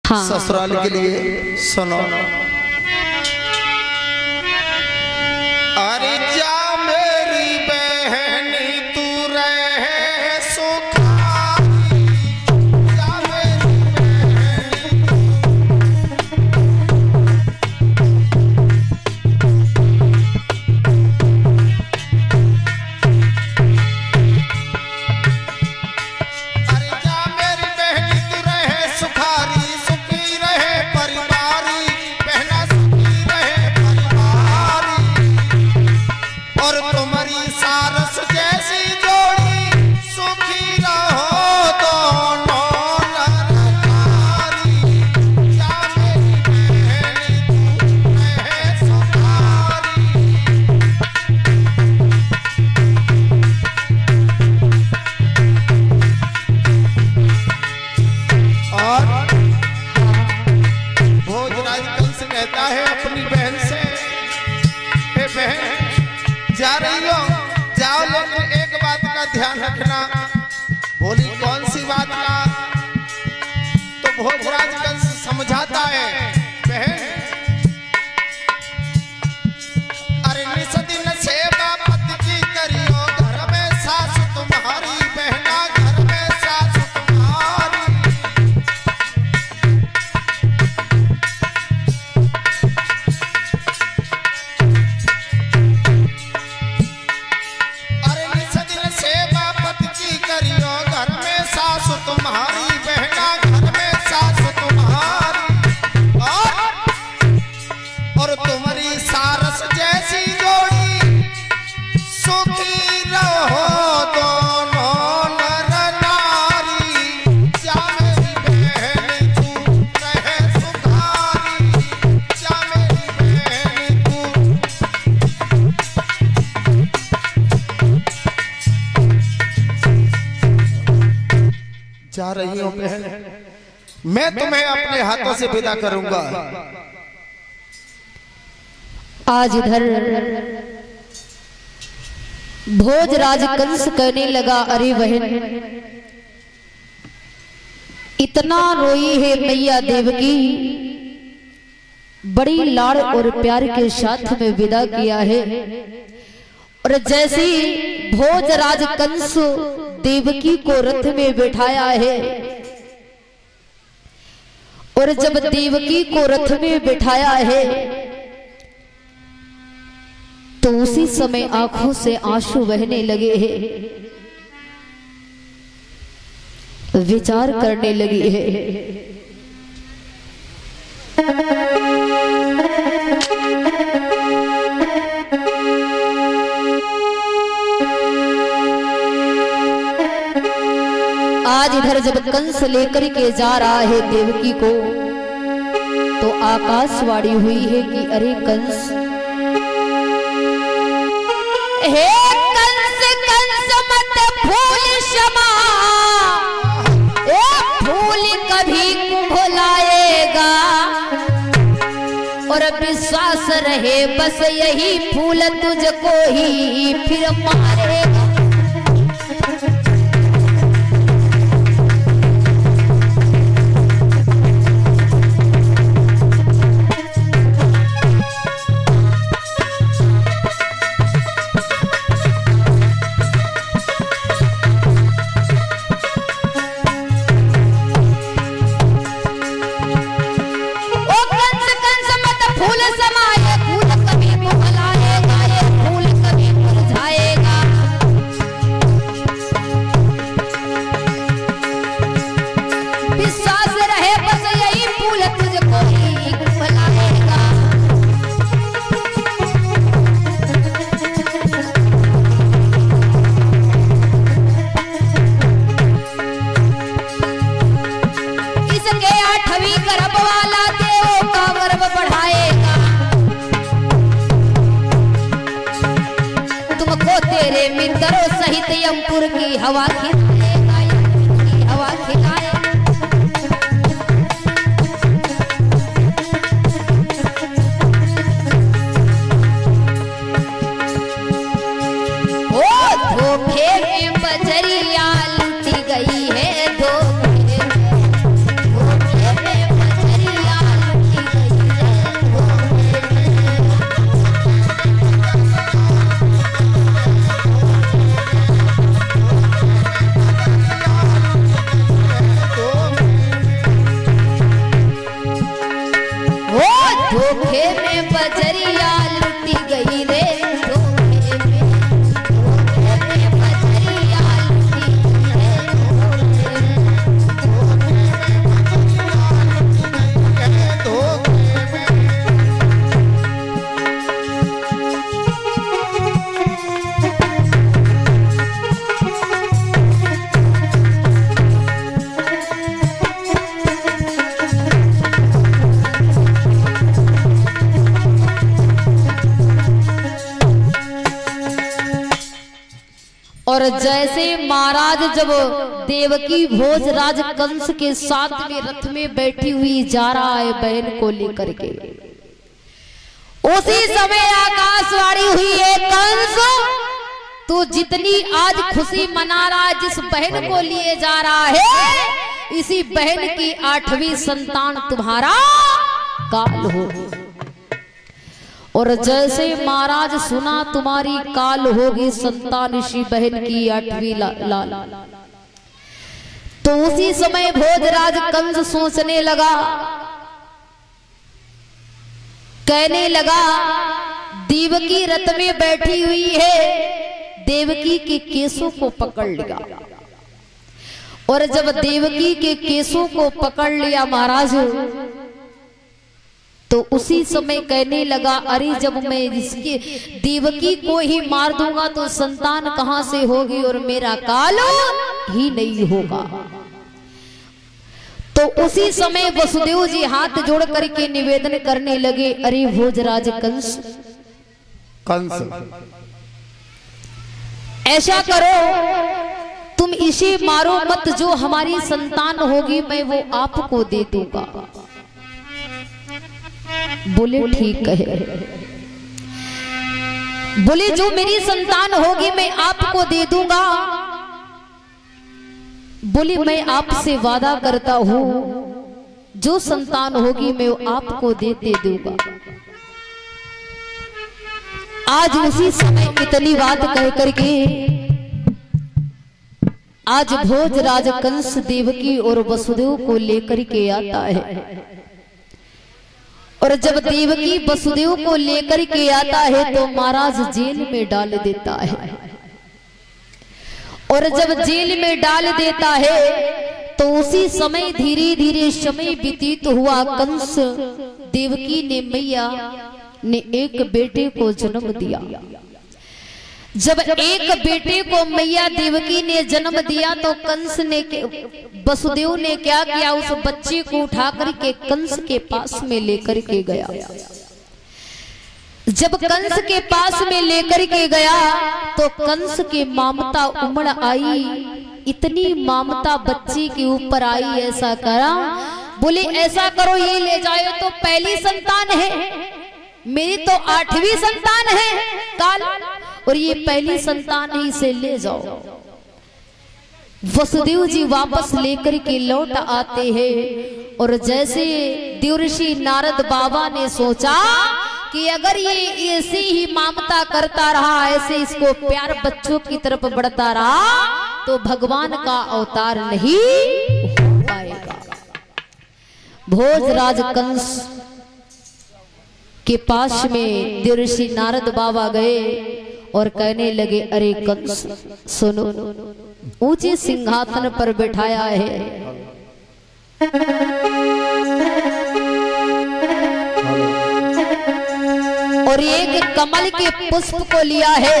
हाँ। ससुराल के लिए सुनो। अरे जा मेरी बहनी तू रहे सुखारी, जा मेरी जा रही हो जाओ, लेकिन एक बात का ध्यान रखना। बोली कौन सी बात का? तो भोजराज कंस समझाता है, बहन अरे निस दिन सेवा पति की करियो, घर में सासु तुम्हारी, बहना घर में सासु तुम्हारी। तुम्हारी बहना घर में सास तुम्हारी, और तुम्हारी सारस जैसी जोड़ी, सुखी रहो दोनों नर नारी। जा मेरी बहन तू रहे सुखारी, जा मेरी बहन तू। जा रही हो बहन, मैं तुम्हें अपने हाथों से विदा करूंगा। आज इधर भोजराज कंस कहने लगा, अरे बहन इतना रोई है मैया देवकी, बड़ी लाड़ और प्यार के साथ में विदा किया है। और जैसे भोजराज कंस देवकी को रथ में बैठाया है, और जब देवकी को रथ में बैठाया है तो उसी समय आंखों से आंसू बहने लगे हैं, विचार करने लगी है। आज इधर जब कंस लेकर के जा रहा है देवकी को, तो आकाशवाणी हुई है कि अरे कंस, हे कंस कंस मत भूल क्षमा, ए भूल कभी भुलाएगा, और विश्वास रहे बस यही फूल तुझको ही फिर मारेगा। मित्रों सहित यमपुर की हवा खिलाएगा, की हवा खिलाएगा। ओ धोखे में बजरिया लूटी गई है, धोखे में बजरिया और जैसे महाराज जब देवकी भोजराज कंस के साथ में रथ में बैठी हुई जा रहा है बहन को लेकर के, उसी समय आकाशवाणी हुई है, कंस तू जितनी आज खुशी मना रहा है जिस बहन को लिए जा रहा है, इसी बहन की 8वीं संतान तुम्हारा काल हो। और जैसे महाराज सुना तुम्हारी काल होगी संतान इसी बहन की 8वीं लाल, तो उसी समय भोजराज कंस सोचने लगा, कहने लगा देवकी रथ में बैठी हुई है, देवकी के केसों को पकड़ लिया। और जब देवकी के केसों को पकड़ लिया महाराज, तो उसी समय कहने लगा, अरे जब मैं इसके देवकी को ही मार दूंगा तो संतान कहां से होगी और मेरा काल ही नहीं होगा। तो उसी समय वसुदेव जी हाथ जोड़ करके निवेदन करने लगे, अरे भोजराज कंस ऐसा करो, तुम इसे मारो मत, जो हमारी संतान होगी मैं वो आपको दे दूंगा। बोले ठीक है। बोले जो मेरी संतान होगी मैं आपको दे दूंगा। बोले मैं आपसे वादा करता हूं, जो संतान होगी मैं आपको देते दूंगा। आज उसी समय इतनी बात कह करके आज भोजराज कंस देवकी और वसुदेव को लेकर के आता है। और जब देवकी वसुदेव को लेकर के आता है तो महाराज जेल में डाल देता है। और जब जेल में डाल देता है तो उसी समय धीरे धीरे समय व्यतीत हुआ। कंस देवकी ने मैया ने एक बेटे को जन्म दिया। जब एक बेटे को मैया देवकी ने जन्म दिया तो कंस ने वसुदेव ने क्या किया, उस बच्चे को उठा करके कंस के पास में लेकर के गया। जब कंस के पास में लेकर के गया तो कंस की ममता उमड़ आई, इतनी ममता बच्चे के ऊपर आई। ऐसा करा, बोले ऐसा करो ये ले जाओ, तो पहली संतान है मेरी, तो 8वीं संतान है काल, और ये पहली संतान है, इसे ले जाओ। वसुदेव जी वापस लेकर के लौट आते हैं। और जैसे देवर्षि नारद बाबा ने सोचा कि अगर ये ऐसे ही ममता करता रहा, ऐसे इसको प्यार बच्चों की तरफ बढ़ता रहा, तो भगवान का अवतार नहीं हो पाएगा। भोजराज कंस के पास में देवर्षि नारद बाबा गए और कहने लगे, अरे कंस सुनो, ऊंचे सिंहासन पर बैठाया है, और एक कमल के पुष्प को लिया है,